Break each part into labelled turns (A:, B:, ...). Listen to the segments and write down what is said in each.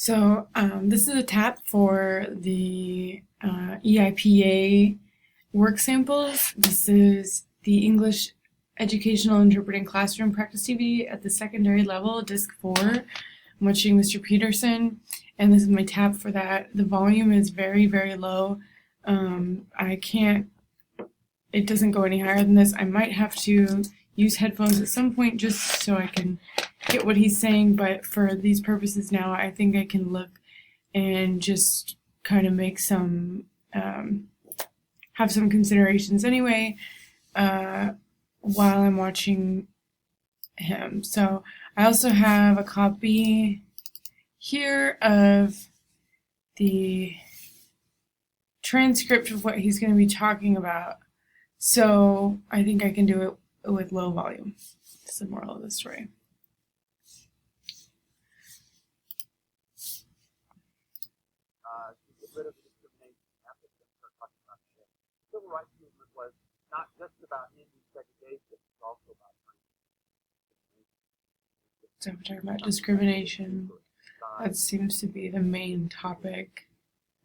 A: This is a tap for the EIPA work samples. This is the English Educational Interpreting Classroom Practice DVD at the secondary level, disc 4. I'm watching Mr. Peterson, and this is my tap for that. The volume is very, very low. It doesn't go any higher than this. I might have to use headphones at some point just so I can get what he's saying, but for these purposes now, I think I can look and just kind of make some, have some considerations anyway, while I'm watching him. So I also have a copy here of the transcript of what he's going to be talking about. So I think I can do it with low volume. That's the moral of the story.
B: To get rid of the discrimination ethics and start talking about the civil rights movement was not just about ending segregation, it's also about
A: So we're talking about discrimination. That seems to be the main topic.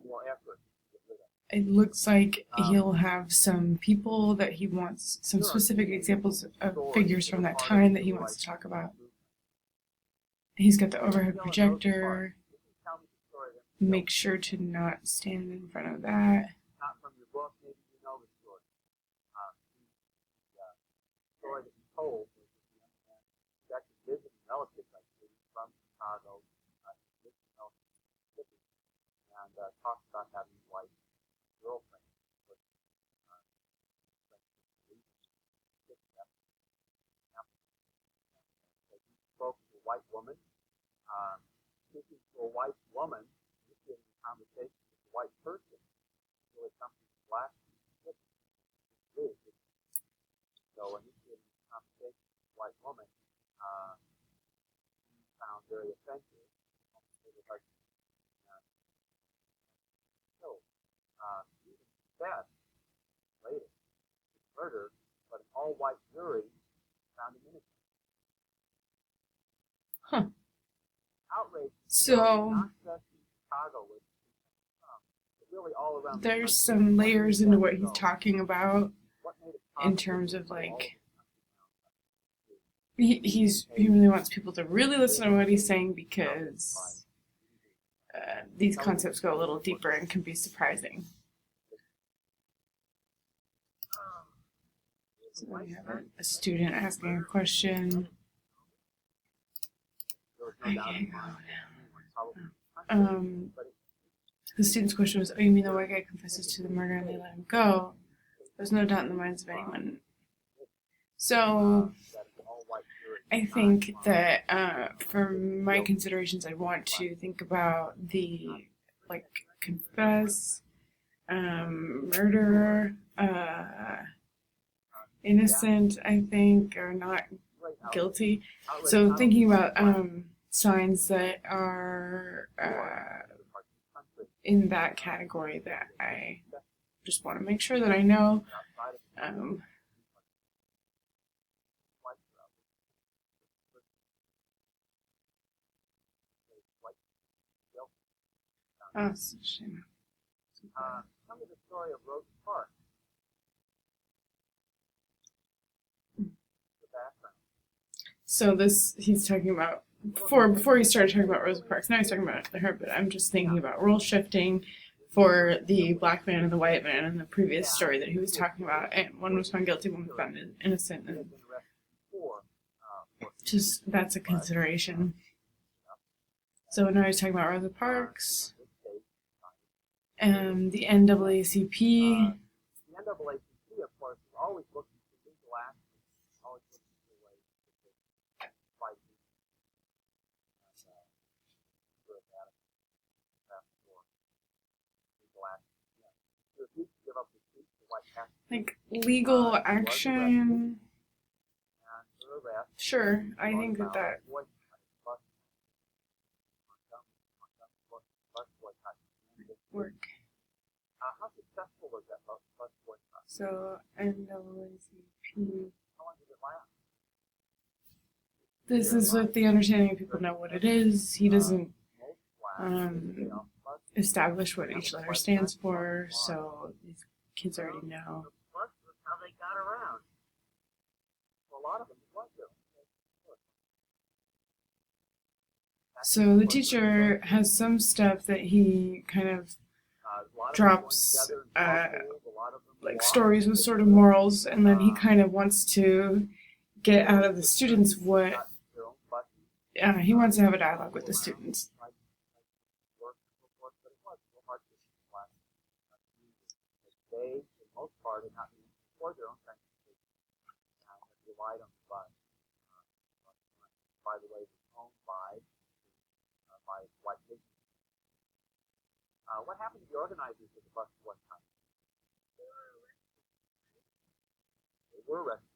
B: more effort to get rid of.
A: It looks like he'll have some people that he wants, some specific examples of figures from that time that he wants to talk about. He's got the overhead projector. Make sure to not stand in front of that.
B: Not from your book, maybe you know the story. The story that he told was that the young man was actually visiting relatives, I believe, from Chicago, Mississippi, and talked about having a white girlfriend. But, he spoke to a white woman, speaking to a white woman, initiating a conversation with a white person, really something black. So initiating a conversation with a white woman, he found very offensive. So, even confessed later to murder, but an all-white jury found him innocent.
A: Huh.
B: Outrage.
A: So
B: Not just in Chicago, but really all around.
A: there's some layers into what he's talking about in terms of like he really wants people to really listen to what he's saying because these concepts go a little deeper and can be surprising. So we have a student asking a question. I can't go now. The student's question was, "Oh, you mean the white guy confesses to the murder and they let him go?" There's no doubt in the minds of anyone. So I think that for my considerations, I want to think about the confess, murderer, innocent, I think, or not guilty. So thinking about signs that are in that category that I just want to make sure that I know. Oh, it's a shame.
B: Tell me the story of Rosa Parks. The background.
A: So this he's talking about before he started talking about Rosa Parks. Now he's talking about her, but I'm just thinking about role shifting for the black man and the white man in the previous story that he was talking about, and one was found guilty, one was found innocent, and just that's a consideration. So now he's talking about Rosa Parks, and the NAACP.
B: The NAACP, of course, is always looking for legal action, always looking for ways to fight for legal action. So if we give up the seat to white action,
A: Like legal action.
B: and her arrest,
A: Sure, I think that work.
B: how successful was that bus boycott?
A: So NAACP.
B: How long did it last?
A: This is with the understanding of people know what it is. He doesn't.
B: Most black
A: establish what each letter stands for, so these kids already know.
B: Plus, that's how they got around. For a lot of them, it was their own.
A: So the teacher has some stuff that he kind of drops, like stories with sort of morals, and then he kind of wants to get out of the students what he wants to have a dialogue with the students.
B: They, for the most part, had not been for their own transportation. They relied on the bus. By the way, was owned by white business. What happened to the organizers of the bus at one time? They were arrested.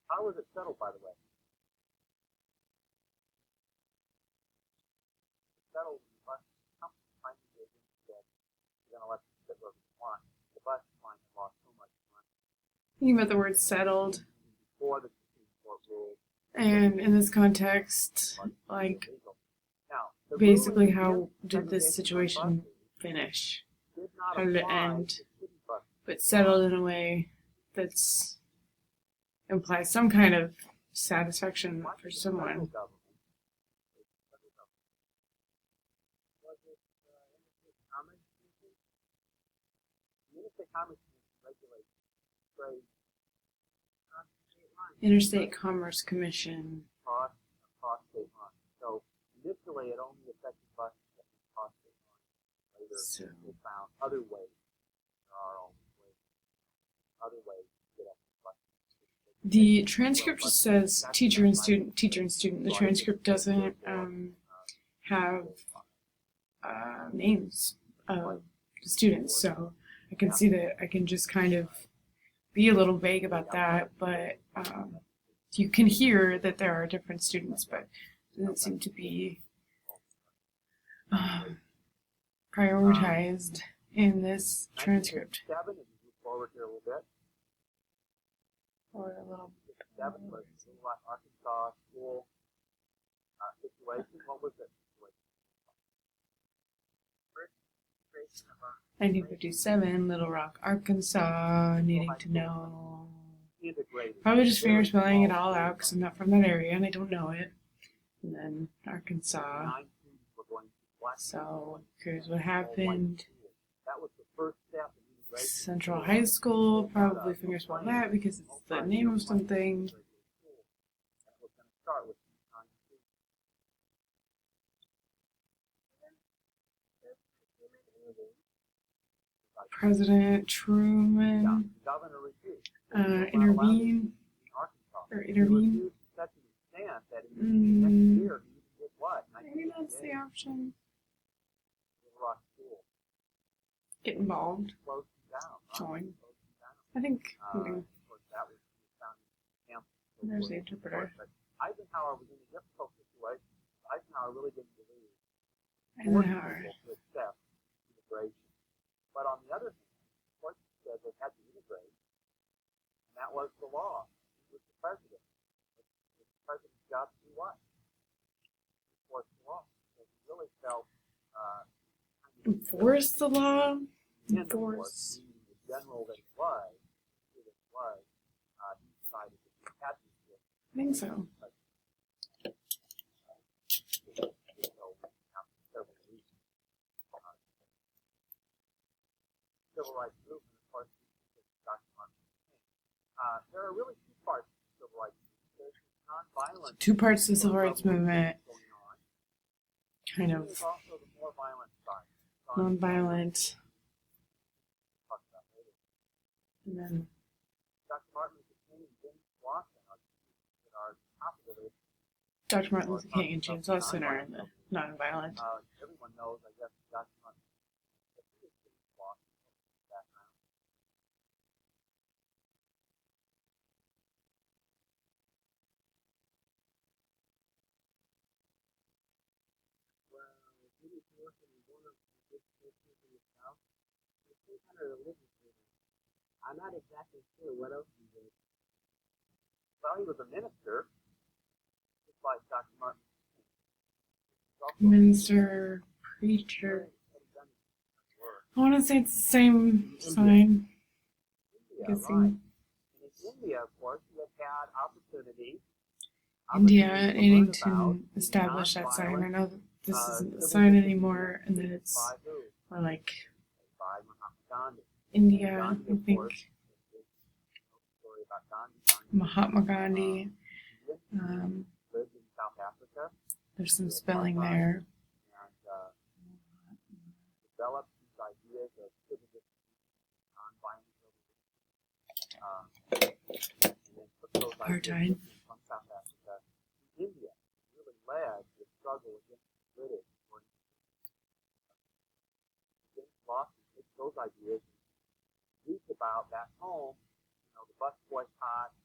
B: How was it settled, by the way? Settled in the bus company finally gave in and said, you're going to let them sit wherever you want. The bus line had lost so much money.
A: Thinking about the word settled.
B: Before the Supreme Court ruled.
A: And in this context, like, basically how did this situation finish? How did it end? But settled in a way that's implies some kind of satisfaction for someone. Interstate Commerce Commission.
B: Across state lines. So initially, it only affected buses that went across state lines. Later, they found other ways. There are always ways. Other ways to get up to buses.
A: The transcript just says teacher and student, teacher and student. The transcript doesn't have names of the students, so I can see that I can just kind of be a little vague about that, but you can hear that there are different students, but it doesn't seem to be prioritized in this transcript.
B: 1957, if you move forward here a little bit.
A: Or a little.
B: 1957 was the Arkansas school situation. What was that situation?
A: 1957, Little Rock, Arkansas, needing to know. Probably just finger spelling it all out because I'm not from that area and I don't know it. And then Arkansas. So here's what happened. Central High School, probably finger spell that because it's the name of something. President Truman intervene. Maybe that's the option. Get involved. Join. I think. There's the interpreter.
B: Eisenhower was in a difficult situation. Eisenhower really didn't believe.
A: Eisenhower.
B: To accept integration. But on the other hand, of course, he said they had to integrate, and that was the law. He was the president. It was the president's job to do what? Enforce the law. So he really felt
A: enforce the law?
B: Enforce. The general that he was, he decided that he had to do it.
A: I think so.
B: Civil rights movement, of course, Dr. Martin King. There are really two parts of the civil rights movement. There's nonviolent.
A: Two parts of the civil rights movement. Kind of.
B: There's also the more violent side.
A: Nonviolent. And then.
B: Dr. Martin Luther King and James Lawson are top of the list.
A: Dr. Martin Luther King and James Lawson are in the nonviolent.
B: Everyone knows, I guess, Dr. Martin. I'm not exactly sure what else he did. Well, he was a minister, just like Dr. Martin
A: Minister, preacher. I want to say it's the same sign.
B: India,
A: Guessing.
B: right. And in India, of course, we have had opportunity
A: India
B: to
A: needing
B: learn about
A: to establish that sign. I
B: nonviolent,
A: know that this isn't the
B: civil
A: sign anymore, and that
B: disobedience
A: it's
B: by who?
A: more like
B: By Mahatma Gandhi.
A: India.
B: Gandhi,
A: I
B: of
A: think
B: course, is a story about Gandhi.
A: Mahatma Gandhi.
B: Lived in South Africa.
A: There's some spelling there.
B: And developed these ideas of civil disobedience, nonviolent and then took those
A: Apartheid.
B: ideas from South Africa to India. Really led the struggle against the British for against losses. Took those ideas and used about back home, the bus boycott,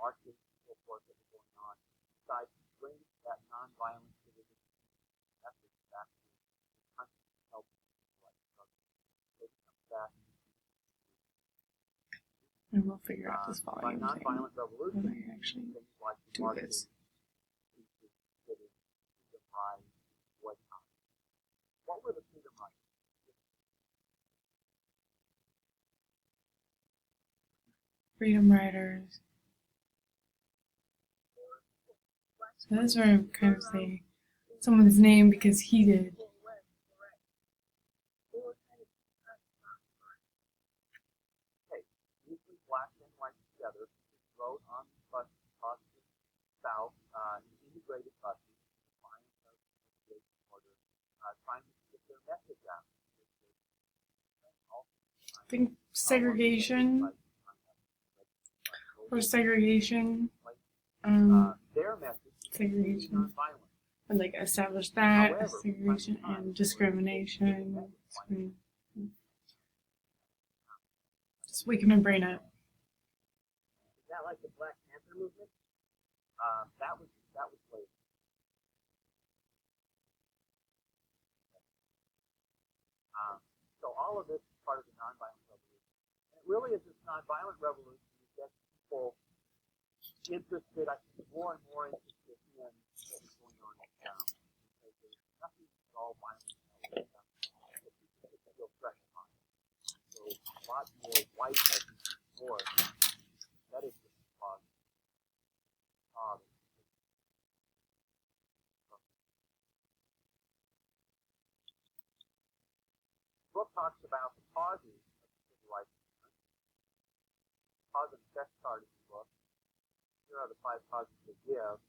B: marches, and so forth that were going on. Decided to bring that nonviolent civil disobedience message back to the country to help the struggle. So it comes back.
A: And we'll figure out this
B: By
A: volume thing.
B: nonviolent revolution,
A: When I actually
B: things like the
A: do
B: marches,
A: this.
B: speeches, sitting, freedom rides, boycott. What were the freedom rides?
A: Freedom Riders. So that's where I'm kind of saying someone's name because he did.
B: Okay, usually black and white together, rode on the bus across the south, integrated buses, defiant of the order, trying to get their message out.
A: I think segregation or segregation.
B: Their message is
A: Segregation.
B: nonviolent.
A: And like establish that
B: However,
A: as segregation and discrimination. Just waking my brain up.
B: Is that like the Black Panther movement? That was later. So all of this is part of the nonviolent revolution. And it really is this nonviolent revolution that gets people interested, I think, more and more interested in what's going on in town. Because there's nothing at all violent about it. But people just feel fresh upon it. So a lot more white, I think, more. That is the cause. The book talks about the causes of the civil rights movement. Cause and effect part of the book. Here are the 5 causes they give.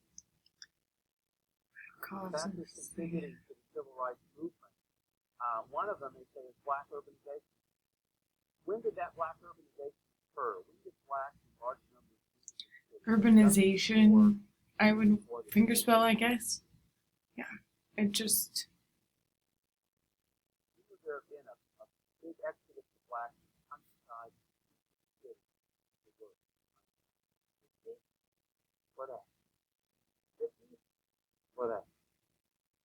B: Factors contributing to the civil rights movement. One of them, they say, is black urbanization. When did that black urbanization occur? When did blacks in large numbers
A: Urbanization. I would fingerspell, I guess. Yeah. It just.
B: Would there have been a big exodus of blacks in the countryside? What else? 50s? What else?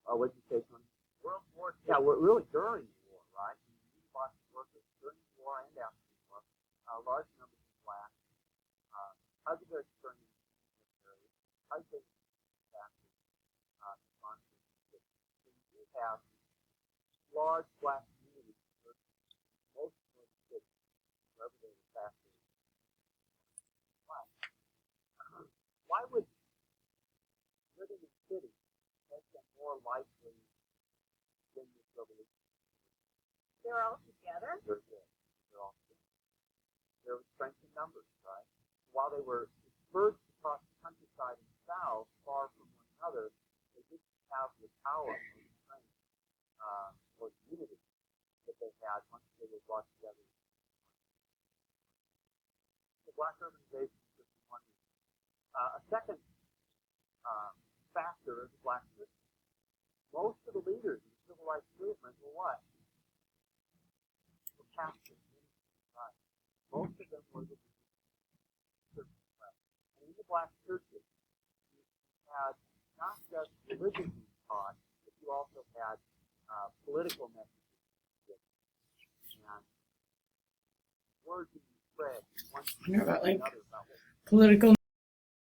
B: What did you say, Tony? World War II. Yeah, we're really during the war, right? We lost workers during the war and after the war. Large numbers of blacks. Because of their experience in the military, because they factors responsible. So you do have large black communities in most of the cities, wherever they were factors. Why would living in cities make them more likely than this revolution?
C: They're all together.
B: They're good. They're all together. There was strength in numbers, right? While they were dispersed across the countryside and south, far from one another, they didn't have the power or the strength or the unity that they had once they were brought together. The black urbanization is just one reason. A second factor is black system. Most of the leaders in the civil rights movement were what? Were Catholics. Most of them were the church class. And in the black churches, you had not just religion being taught, but you also had political messages. And words being spread from one
A: I wonder about
B: to
A: like
B: another about what
A: political